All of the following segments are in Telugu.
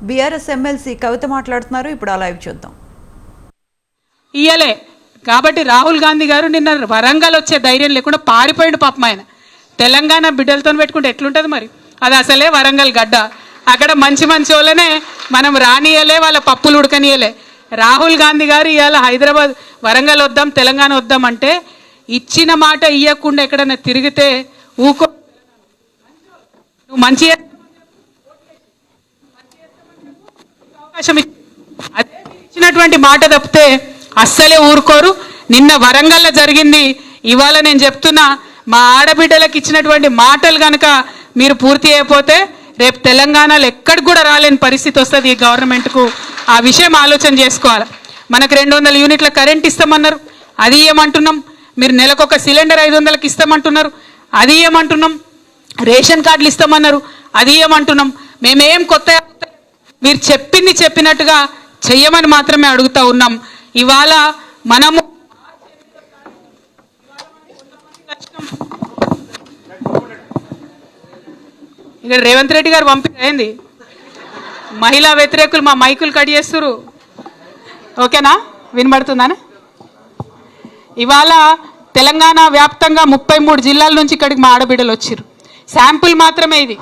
బీఆర్ఎస్ ఎమ్మెల్సీ కవిత మాట్లాడుతున్నారు. ఇప్పుడు ఆ లైవ్ చూద్దాం. ఇయ్యలే కాబట్టి రాహుల్ గాంధీ గారు నిన్న వరంగల్ వచ్చే ధైర్యం లేకుండా పారిపోయిండు పాపం. ఆయన తెలంగాణ బిడ్డలతో పెట్టుకుంటే ఎట్లుంటుంది మరి? అది అసలే వరంగల్ గడ్డ. అక్కడ మంచి మంచి వాళ్ళనే మనం రానియలే, వాళ్ళ పప్పులు ఉడకనియలే. రాహుల్ గాంధీ గారు ఇవాళ హైదరాబాద్ వరంగల్ వద్దాం తెలంగాణ వద్దాం అంటే ఇచ్చిన మాట ఇవ్వకుండా ఎక్కడన్నా తిరిగితే ఊకో. నువ్వు మంచి అవకాశం అదే ఇచ్చినటువంటి మాట తప్పితే అస్సలే ఊరుకోరు. నిన్న వరంగల్లో జరిగింది. ఇవాళ నేను చెప్తున్నా, మా ఆడబిడ్డలకు ఇచ్చినటువంటి మాటలు కనుక మీరు పూర్తి అయిపోతే రేపు తెలంగాణలో ఎక్కడికి కూడా రాలేని పరిస్థితి వస్తుంది ఈ గవర్నమెంట్కు. ఆ విషయం ఆలోచన చేసుకోవాలి. మనకు 200 యూనిట్ల కరెంట్ ఇస్తామన్నారు, అది ఏమంటున్నాం. మీరు నెలకొక సిలిండర్ 500కి ఇస్తామంటున్నారు, అది ఏమంటున్నాం. రేషన్ కార్డులు ఇస్తామన్నారు, అది ఏమంటున్నాం. మేమేం కొత్త మీరు చెప్పింది చెప్పినట్టుగా చెయ్యమని మాత్రమే అడుగుతా ఉన్నాం. ఇవాళ మనము ఇక్కడ రేవంత్ రెడ్డి గారు పంపింది మహిళా వ్యతిరేకులు మా మైకులు కట్ చేస్తున్నారు. ఓకేనా, వినబడుతుందని? ఇవాళ తెలంగాణ వ్యాప్తంగా 33 జిల్లాల నుంచి ఇక్కడికి మా ఆడబిడ్డలు వచ్చారు. శాంపుల్ మాత్రమే ఇది.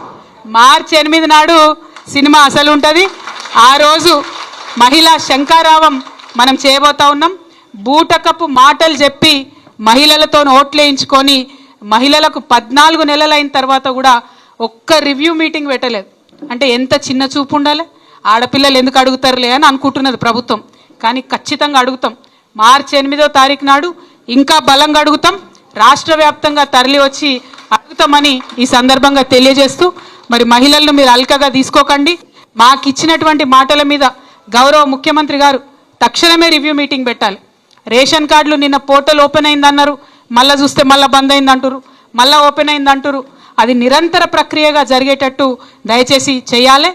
మార్చి 8 నాడు సినిమా అసలు ఉంటుంది. ఆ రోజు మహిళా శంకారావం మనం చేయబోతా ఉన్నాం. బూటకపు మాటలు చెప్పి మహిళలతో ఓట్లేయించుకొని మహిళలకు 14 నెలలు అయిన తర్వాత కూడా ఒక్క రివ్యూ మీటింగ్ పెట్టలేదు. అంటే ఎంత చిన్న చూపు ఉండాలి. ఆడపిల్లలు ఎందుకు అడుగుతారులే అని అనుకుంటున్నది ప్రభుత్వం, కానీ ఖచ్చితంగా అడుగుతాం. మార్చి 8వ తారీఖు నాడు ఇంకా బలంగా అడుగుతాం. రాష్ట్ర వ్యాప్తంగా తరలి వచ్చి అడుగుతామని ఈ సందర్భంగా తెలియజేస్తూ, మరి మహిళలను మీరు అల్కగా తీసుకోకండి. మాకు ఇచ్చినటువంటి మాటల మీద గౌరవ ముఖ్యమంత్రి గారు తక్షణమే రివ్యూ మీటింగ్ పెట్టాలి. రేషన్ కార్డులు నిన్న పోర్టల్ ఓపెన్ అయిందన్నారు, మళ్ళీ చూస్తే మళ్ళీ బంద్ అయిందంటారు, మళ్ళీ ఓపెన్ అయిందంటారు. అది నిరంతర ప్రక్రియగా జరిగేటట్టు దయచేసి చేయాలి.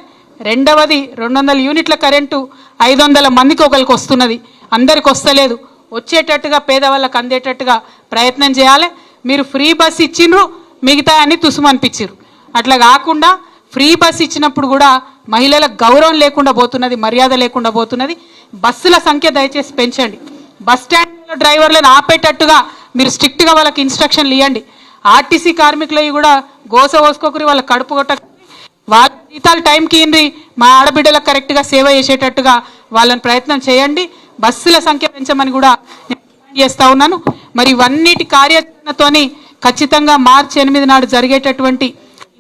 రెండవది 200 యూనిట్ల కరెంటు 500 మందికి ఒకరికి వస్తున్నది, అందరికి వస్తలేదు. వచ్చేటట్టుగా పేదవాళ్ళకి అందేటట్టుగా ప్రయత్నం చేయాలి. మీరు ఫ్రీ బస్ ఇచ్చిండ్రు, మిగతా అన్ని తుసుమనిపించారు. అట్లా కాకుండా ఫ్రీ బస్ ఇచ్చినప్పుడు కూడా మహిళలకు గౌరవం లేకుండా పోతున్నది, మర్యాద లేకుండా పోతున్నది. బస్సుల సంఖ్య దయచేసి పెంచండి. బస్ స్టాండ్లో డ్రైవర్లను ఆపేటట్టుగా మీరు స్ట్రిక్ట్గా వాళ్ళకి ఇన్స్ట్రక్షన్లు ఇవ్వండి. ఆర్టీసీ కార్మికులవి కూడా గోస పోసుకోకరి, వాళ్ళ కడుపు కొట్ట, వాళ్ళ జీతాలు టైంకి ఇవ్వండి. మా ఆడబిడ్డలకు కరెక్ట్గా సేవ చేసేటట్టుగా వాళ్ళని ప్రయత్నం చేయండి. బస్సుల సంఖ్య పెంచమని కూడా చేస్తూ ఉన్నాను. మరి ఇవన్నిటి కార్యాచరణతోని ఖచ్చితంగా మార్చి 8 నాడు జరిగేటటువంటి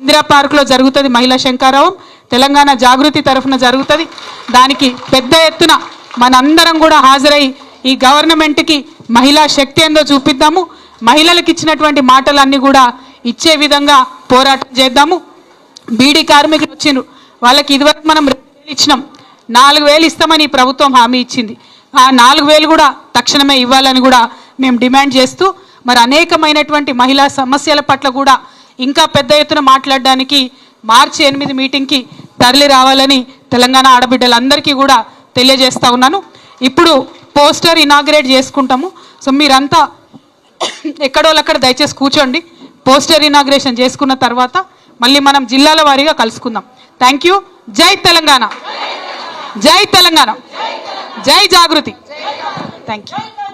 ఇందిరా పార్కులో జరుగుతుంది మహిళా శంకారావం. తెలంగాణ జాగృతి తరఫున జరుగుతుంది. దానికి పెద్ద ఎత్తున మనందరం కూడా హాజరై ఈ గవర్నమెంట్కి మహిళా శక్తి ఏందో చూపిద్దాము. మహిళలకు ఇచ్చినటువంటి మాటలన్నీ కూడా ఇచ్చే విధంగా పోరాటం చేద్దాము. బీడీ కార్మికులు వచ్చిండ్రు, వాళ్ళకి ఇదివరకు మనం 2,000 ఇచ్చినాం, 4,000 ఇస్తామని ఈ ప్రభుత్వం హామీ ఇచ్చింది. ఆ 4,000 కూడా తక్షణమే ఇవ్వాలని కూడా మేము డిమాండ్ చేస్తూ, మరి అనేకమైనటువంటి మహిళా సమస్యల పట్ల కూడా ఇంకా పెద్ద ఎత్తున మాట్లాడడానికి మార్చి 8 మీటింగ్కి తరలి రావాలని తెలంగాణ ఆడబిడ్డలందరికీ కూడా తెలియజేస్తా ఉన్నాను. ఇప్పుడు పోస్టర్ ఇనాగ్రేట్ చేసుకుంటాము. సో మీరంతా ఎక్కడోళ్ళక్కడ దయచేసి కూర్చోండి. పోస్టర్ ఇనాగ్రేషన్ చేసుకున్న తర్వాత మళ్ళీ మనం జిల్లాల వారీగా కలుసుకుందాం. Thank you. జై తెలంగాణ, జై తెలంగాణ, జై జాగృతి. Thank you.